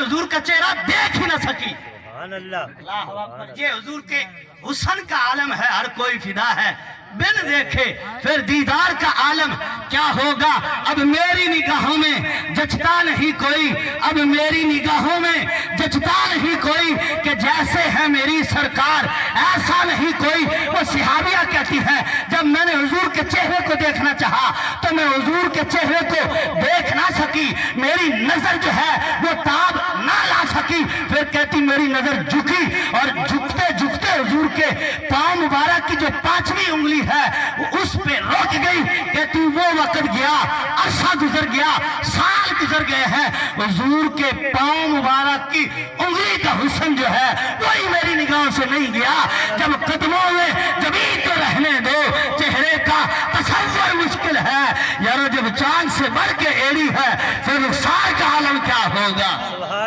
حضور کا چہرہ دیکھ ہی نہ سکی۔ سبحان اللہ، اللہ اکبر، یہ حضور کے حسن کا عالم ہے، ہر کوئی فدا ہے بن دیکھے پھر دیدار کا عالم کیا ہوگا۔ اب میری نگاہوں میں جچتا نہیں کوئی، اب میری نگاہوں میں جچتا نہیں کوئی کہ جیسے ہے میری سرکار ایسا نہیں کوئی۔ وہ صحابیہ کہتی ہے جب میں نے حضور کے چہرے کو دیکھنا چاہا تو میں حضور کے چہرے کو دیکھ نہ سکی، میری نظر جو ہے وہ تاب نہ لا سکی۔ پھر کہتی میری نظر جھکی اور جھکتے جھکتے حضور کے پاؤں مبارک کی جو 5ویں انگلی ہے اس پہ رک گئی۔ کہتی وہ وقت گیا، عرصہ گزر گیا، سال گزر گئے ہیں، حضور کے پاؤں مبارک کی انگلی کا حسن جو ہے وہی میری نگاہوں سے نہیں گیا۔ جب قدموں میں جبھی تو رہنے دو، چہرے کا تصور مشکل ہے یارو، جب چاند سے بڑھ کے ایڑی ہے